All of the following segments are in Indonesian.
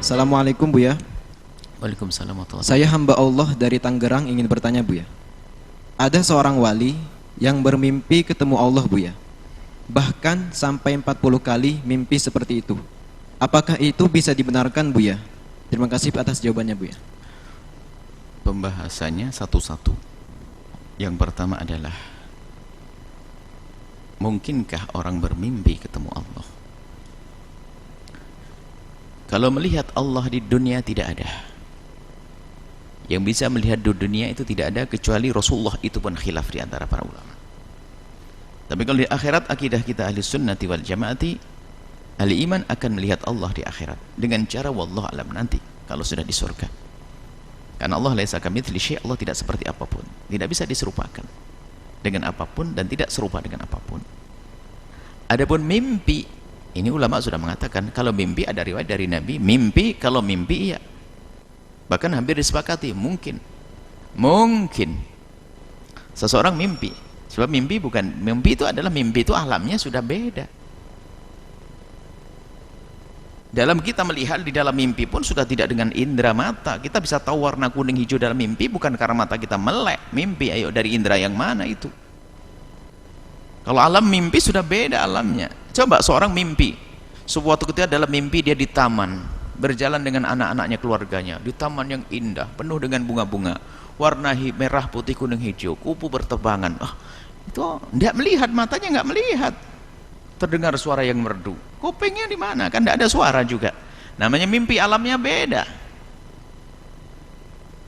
Assalamualaikum Buya. Waalaikumsalam warahmatullahi Saya hamba Allah dari Tangerang ingin bertanya Buya. Ada seorang wali yang bermimpi ketemu Allah Buya. Bahkan sampai 40 kali mimpi seperti itu. Apakah itu bisa dibenarkan Buya? Terima kasih atas jawabannya Buya. Pembahasannya satu-satu. Yang pertama adalah, mungkinkah orang bermimpi ketemu Allah? Kalau melihat Allah di dunia tidak ada. Yang bisa melihat di dunia itu tidak ada kecuali Rasulullah, itu pun khilaf di antara para ulama. Tapi kalau di akhirat, akidah kita ahli sunnati wal jamaati, ahli iman akan melihat Allah di akhirat dengan cara wallahu alam nanti kalau sudah di surga. Karena Allah laisa kamitslihi syai', Allah tidak seperti apapun, tidak bisa diserupakan dengan apapun dan tidak serupa dengan apapun. Adapun mimpi, ini ulama sudah mengatakan kalau mimpi ada riwayat dari Nabi, mimpi kalau mimpi iya. Bahkan hampir disepakati mungkin seseorang mimpi. Sebab mimpi itu adalah mimpi itu alamnya sudah beda. Dalam kita melihat di dalam mimpi pun sudah tidak dengan indera mata. Kita bisa tahu warna kuning hijau dalam mimpi bukan karena mata kita melek. Mimpi ayo dari indera yang mana itu? Kalau alam mimpi sudah beda alamnya. Coba seorang mimpi, suatu ketika dalam mimpi dia di taman, berjalan dengan anak-anaknya, keluarganya, di taman yang indah, penuh dengan bunga-bunga, warna merah, putih, kuning, hijau, kupu bertebangan. Itu tidak melihat, matanya nggak melihat. Terdengar suara yang merdu, kupingnya di mana? Kan tidak ada suara juga. Namanya mimpi, alamnya beda.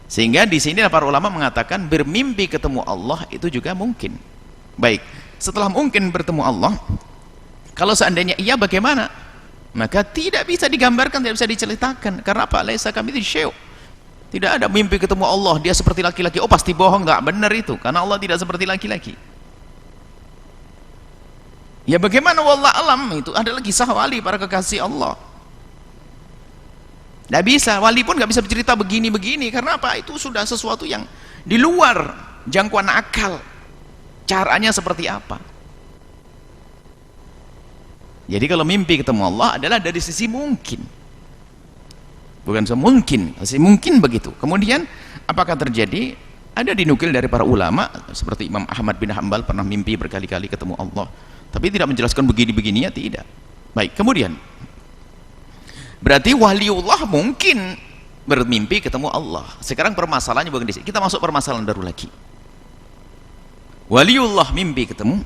Sehingga di sini para ulama mengatakan bermimpi ketemu Allah itu juga mungkin. Baik, setelah mungkin bertemu Allah, kalau seandainya iya bagaimana? Maka tidak bisa digambarkan, tidak bisa diceritakan. Karena apa? Laisa kamitslihi syai'. Tidak ada mimpi ketemu Allah dia seperti laki-laki. Oh pasti bohong, tak benar itu. Karena Allah tidak seperti laki-laki. Ya bagaimana wallahu alam, itu adalah kisah wali para kekasih Allah. Tidak bisa, wali pun nggak bisa bercerita begini-begini. Karena apa? Itu sudah sesuatu yang di luar jangkauan akal. Caranya seperti apa? Jadi kalau mimpi ketemu Allah adalah dari sisi mungkin, bukan semungkin, sisi mungkin begitu. Kemudian apakah terjadi? Ada dinukil dari para ulama seperti Imam Ahmad bin Hanbal pernah mimpi berkali-kali ketemu Allah, tapi tidak menjelaskan begini-begininya, tidak. Baik, kemudian berarti waliullah mungkin bermimpi ketemu Allah. Sekarang permasalahannya bukan di sini. Kita masuk permasalahan baru lagi. Waliullah mimpi ketemu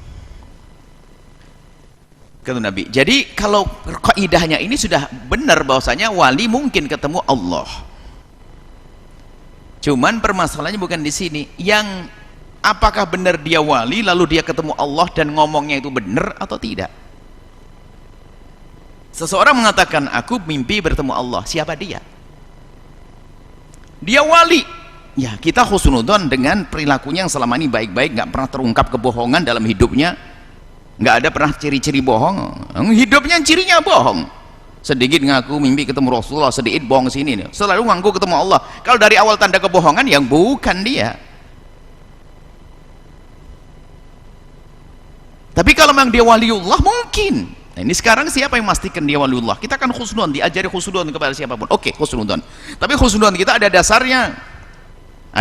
Nabi. Jadi kalau kaidahnya ini sudah benar bahwasanya wali mungkin ketemu Allah. Cuman permasalahannya bukan di sini. Yang apakah benar dia wali lalu dia ketemu Allah dan ngomongnya itu benar atau tidak? Seseorang mengatakan aku mimpi bertemu Allah. Siapa dia? Dia wali. Ya, kita husnudzon dengan perilakunya yang selama ini baik-baik, nggak pernah terungkap kebohongan dalam hidupnya. Nggak ada pernah ciri-ciri bohong. Hidupnya cirinya bohong. Sedikit ngaku mimpi ketemu Rasulullah, sedikit bohong sini nih. Selalu ngaku ketemu Allah. Kalau dari awal tanda kebohongan yang bukan dia. Tapi kalau memang dia waliullah mungkin. Nah, ini sekarang siapa yang memastikan dia waliullah? Kita kan husnudon, diajari husnudon kepada siapapun. Oke, husnudon. Tapi husnudon kita ada dasarnya.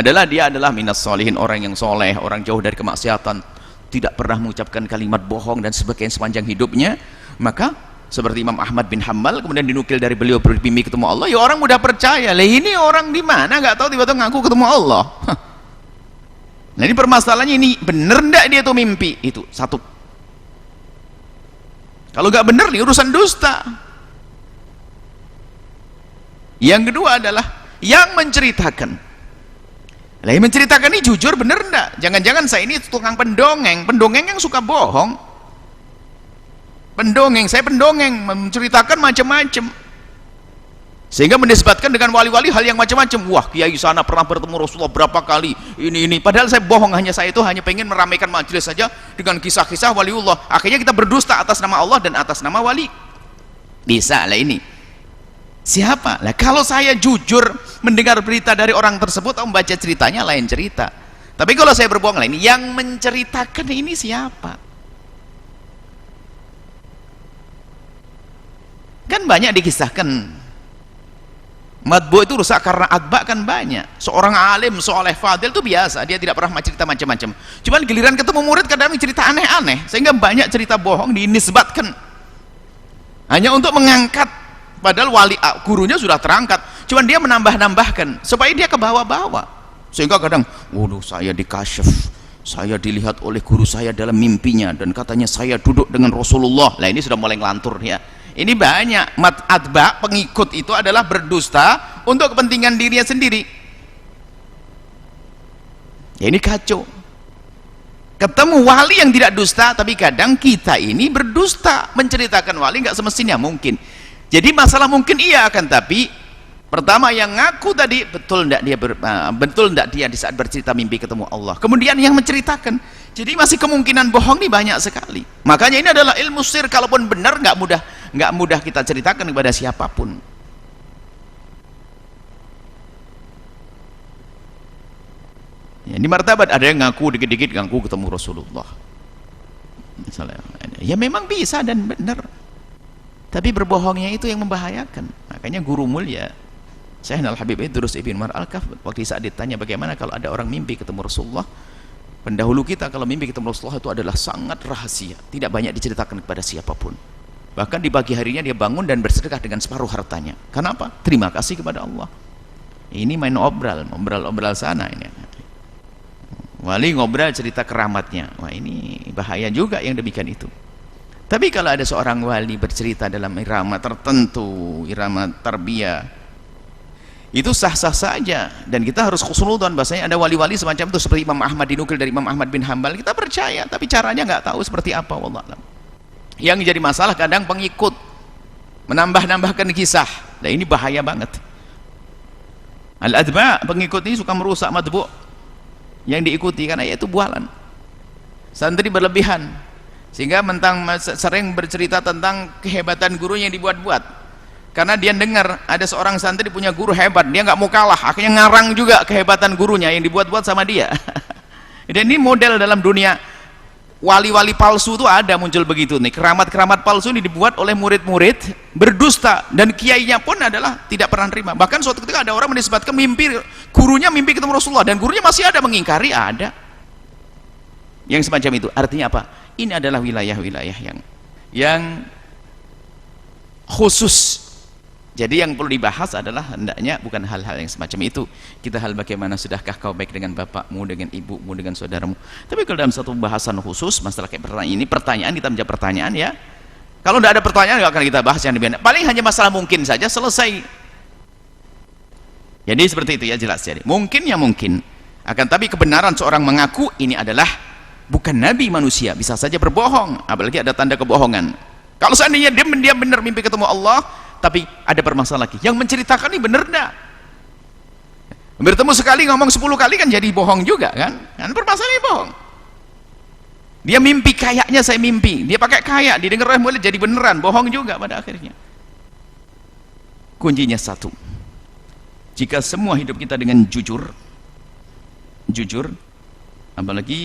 Dia adalah minas solihin, orang yang soleh, orang jauh dari kemaksiatan, tidak pernah mengucapkan kalimat bohong dan sebagainya sepanjang hidupnya. Maka seperti Imam Ahmad bin Hanbal kemudian dinukil dari beliau bermimpi ketemu Allah, ya orang mudah percaya. Lah ini orang di mana nggak tahu tiba-tiba ngaku ketemu Allah. Nah ini permasalahannya, ini bener ndak dia tuh mimpi? Itu satu. Kalau nggak bener nih urusan dusta. Yang kedua adalah yang menceritakan. Nah, yang menceritakan ini jujur bener enggak? Jangan-jangan saya ini tukang pendongeng yang suka bohong. Saya pendongeng, menceritakan macam-macam. Sehingga menisbatkan dengan wali-wali hal yang macam-macam. Wah, kiai sana pernah bertemu Rasulullah berapa kali, ini. Padahal saya bohong, saya itu hanya pengen meramaikan majelis saja dengan kisah-kisah waliullah. Akhirnya kita berdusta atas nama Allah dan atas nama wali. Bisa lah ini. Siapa? Nah, kalau saya jujur mendengar berita dari orang tersebut atau membaca ceritanya lain cerita. Tapi kalau saya berbohong lain, yang menceritakan ini siapa? Kan banyak dikisahkan Matbu itu rusak karena atba kan banyak. Seorang alim, soleh, fadil itu biasa, dia tidak pernah cerita macam-macam. Cuman giliran ketemu murid kadang cerita aneh-aneh, sehingga banyak cerita bohong dinisbatkan hanya untuk mengangkat, padahal gurunya sudah terangkat, cuman dia menambah-nambahkan supaya dia ke bawah-bawah. Sehingga kadang, waduh, saya dikasyaf, saya dilihat oleh guru saya dalam mimpinya dan katanya saya duduk dengan Rasulullah. Lah ini sudah mulai ngelantur ya. Ini banyak atba, pengikut itu adalah berdusta untuk kepentingan dirinya sendiri. Ya ini kacau. Ketemu wali yang tidak dusta, tapi kadang kita ini berdusta menceritakan wali nggak semestinya mungkin. Jadi masalah mungkin iya, akan tapi pertama yang ngaku tadi betul enggak dia di saat bercerita mimpi ketemu Allah. Kemudian yang menceritakan. Jadi masih kemungkinan bohong nih banyak sekali. Makanya ini adalah ilmu sir, kalaupun benar nggak mudah kita ceritakan kepada siapapun. Ya, ini martabat, ada yang ngaku dikit-dikit ngaku ketemu Rasulullah. Misalnya, ya memang bisa dan benar. Tapi berbohongnya itu yang membahayakan. Makanya guru mulia Syekh Al-Habib Idrus Ibn Umar Al-Kaf waktu saat ditanya bagaimana kalau ada orang mimpi ketemu Rasulullah, pendahulu kita kalau mimpi ketemu Rasulullah itu adalah sangat rahasia, tidak banyak diceritakan kepada siapapun. Bahkan di pagi harinya dia bangun dan bersedekah dengan separuh hartanya. Kenapa? Terima kasih kepada Allah. Ini main obral sana ini. Wali ngobrol cerita keramatnya. Wah, ini bahaya juga yang demikian itu. Tapi kalau ada seorang wali bercerita dalam irama tertentu, irama tarbiyah, itu sah-sah saja, dan kita harus khusnudzon bahasanya ada wali-wali semacam itu seperti Imam Ahmad, dinukil dari Imam Ahmad bin Hambal, kita percaya, tapi caranya nggak tahu seperti apa, wallahualam. Yang jadi masalah kadang pengikut menambah-nambahkan kisah. Nah ini bahaya banget. Al-adba, pengikut ini suka merusak matbu yang diikuti karena itu bualan. Santri berlebihan sehingga sering bercerita tentang kehebatan gurunya yang dibuat-buat. Karena dia dengar ada seorang santri punya guru hebat, dia nggak mau kalah, akhirnya ngarang juga kehebatan gurunya yang dibuat-buat sama dia. Dan ini model dalam dunia wali-wali palsu itu ada muncul begitu nih, keramat-keramat palsu ini dibuat oleh murid-murid berdusta, dan kiainya pun adalah tidak pernah terima. Bahkan suatu ketika ada orang menisbatkan mimpi gurunya mimpi ketemu Rasulullah, dan gurunya masih ada mengingkari, ada yang semacam itu. Artinya apa? Ini adalah wilayah-wilayah yang khusus. Jadi yang perlu dibahas adalah hendaknya bukan hal-hal yang semacam itu. Kita hal bagaimana sudahkah kau baik dengan bapakmu, dengan ibumu, dengan saudaramu. Tapi kalau dalam satu pembahasan khusus masalah kayak pertanyaan kita menjawab pertanyaan ya. Kalau tidak ada pertanyaan nggak akan kita bahas yang lebih. Paling hanya masalah mungkin saja selesai. Jadi seperti itu ya, jelas. Jadi mungkin ya mungkin. Akan tapi kebenaran seorang mengaku ini adalah bukan nabi manusia, bisa saja berbohong, apalagi ada tanda kebohongan. Kalau seandainya dia benar mimpi ketemu Allah, tapi ada permasalahan lagi, yang menceritakan ini benar enggak? Bertemu sekali ngomong 10 kali kan jadi bohong juga kan permasalahannya bohong. Dia mimpi kayaknya saya mimpi, dia pakai kayak, didengar oleh murid jadi beneran, bohong juga pada akhirnya. Kuncinya satu, jika semua hidup kita dengan jujur, apalagi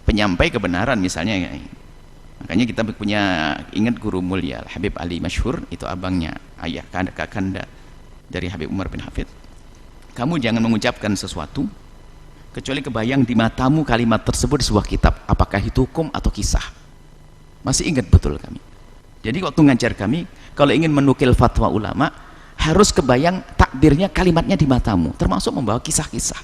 penyampai kebenaran misalnya ya. Makanya kita punya, ingat guru mulia Habib Ali Masyhur, itu abangnya, ayah kakanda dari Habib Umar bin Hafid. Kamu jangan mengucapkan sesuatu kecuali kebayang di matamu kalimat tersebut di sebuah kitab, apakah itu hukum atau kisah. Masih ingat betul kami. Jadi waktu ngajar kami, kalau ingin menukil fatwa ulama, harus kebayang takbirnya, kalimatnya di matamu, termasuk membawa kisah-kisah,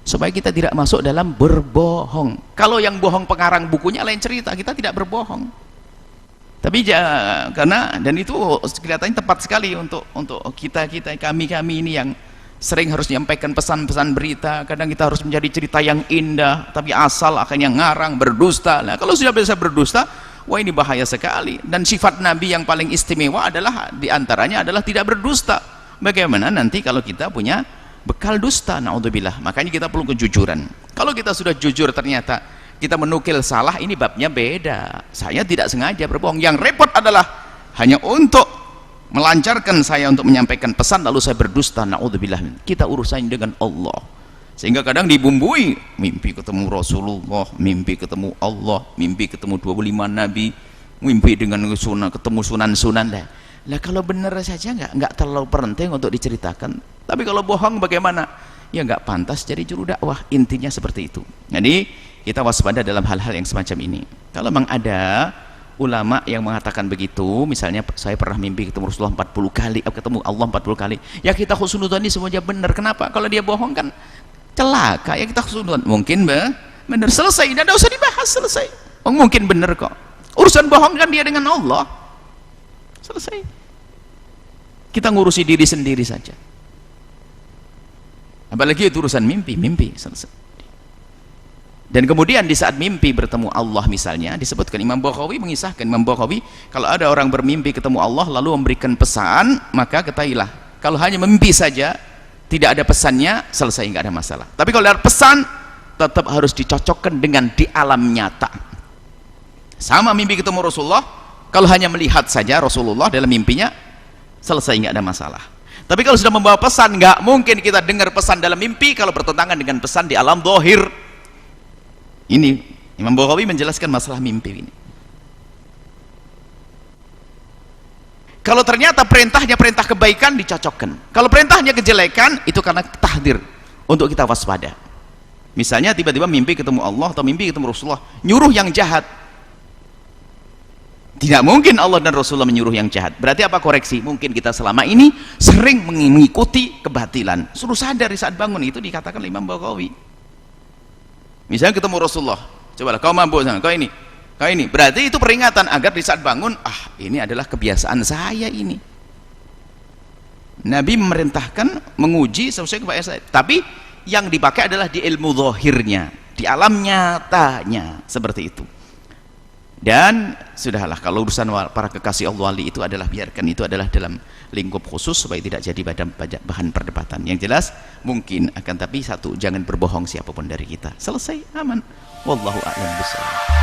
supaya kita tidak masuk dalam berbohong. Kalau yang bohong pengarang bukunya lain cerita, kita tidak berbohong. Tapi karena, dan itu kelihatannya tepat sekali untuk kami ini yang sering harus menyampaikan pesan-pesan berita. Kadang kita harus menjadi cerita yang indah, tapi asal akhirnya ngarang, berdusta. Nah, kalau sudah bisa berdusta, wah ini bahaya sekali. Dan sifat Nabi yang paling istimewa adalah, diantaranya adalah tidak berdusta. Bagaimana nanti kalau kita punya bekal dusta, naudzubillah. Makanya kita perlu kejujuran. Kalau kita sudah jujur ternyata kita menukil salah, ini babnya beda. Saya tidak sengaja berbohong. Yang repot adalah hanya untuk melancarkan saya untuk menyampaikan pesan lalu saya berdusta, naudzubillah. Kita urusannya dengan Allah. Sehingga kadang dibumbui, mimpi ketemu Rasulullah, mimpi ketemu Allah, mimpi ketemu 25 nabi, mimpi dengan ketemu sunan-sunan. Lah kalau benar saja nggak terlalu penting untuk diceritakan. Tapi kalau bohong bagaimana? Ya nggak pantas jadi juru dakwah. Intinya seperti itu. Jadi kita waspada dalam hal-hal yang semacam ini. Kalau memang ada ulama yang mengatakan begitu, misalnya saya pernah mimpi ketemu Rasulullah 40 kali, ketemu Allah 40 kali, ya kita husnudzon ini semuanya benar. Kenapa? Kalau dia bohong kan celaka, ya kita husnudzon. Mungkin benar, selesai, tidak usah dibahas, selesai. Oh, mungkin benar kok. Urusan bohong kan dia dengan Allah, selesai. Kita ngurusi diri sendiri saja. Apalagi itu urusan mimpi, selesai. Dan kemudian di saat mimpi bertemu Allah misalnya, disebutkan Imam Bukhari mengisahkan, Imam Bukhari, kalau ada orang bermimpi ketemu Allah lalu memberikan pesan, maka ketahuilah kalau hanya mimpi saja tidak ada pesannya, selesai, nggak ada masalah. Tapi kalau ada pesan tetap harus dicocokkan dengan di alam nyata. Sama mimpi ketemu Rasulullah, kalau hanya melihat saja Rasulullah dalam mimpinya, selesai, nggak ada masalah. Tapi kalau sudah membawa pesan, nggak mungkin kita dengar pesan dalam mimpi kalau bertentangan dengan pesan di alam zahir. Ini Imam Bukhari menjelaskan masalah mimpi ini. Kalau ternyata perintahnya perintah kebaikan, dicocokkan. Kalau perintahnya kejelekan, itu karena tahdir untuk kita waspada. Misalnya tiba-tiba mimpi ketemu Allah atau mimpi ketemu Rasulullah, nyuruh yang jahat. Tidak mungkin Allah dan Rasulullah menyuruh yang jahat. Berarti apa koreksi? Mungkin kita selama ini sering mengikuti kebatilan. Suruh sadar di saat bangun, itu dikatakan oleh Imam Bukhari. Misalnya ketemu Rasulullah, cobalah kau mabuk sana, kau ini, berarti itu peringatan agar di saat bangun, ini adalah kebiasaan saya ini. Nabi memerintahkan menguji sesuai kebiasaan saya, tapi yang dipakai adalah di ilmu zahirnya, di alam nyatanya, seperti itu. Dan sudahlah, kalau urusan para kekasih Allah wali itu adalah, biarkan itu adalah dalam lingkup khusus supaya tidak jadi bahan perdebatan. Yang jelas mungkin, akan tapi satu, jangan berbohong siapapun dari kita, selesai, aman. Wallahu a'lam bishawab.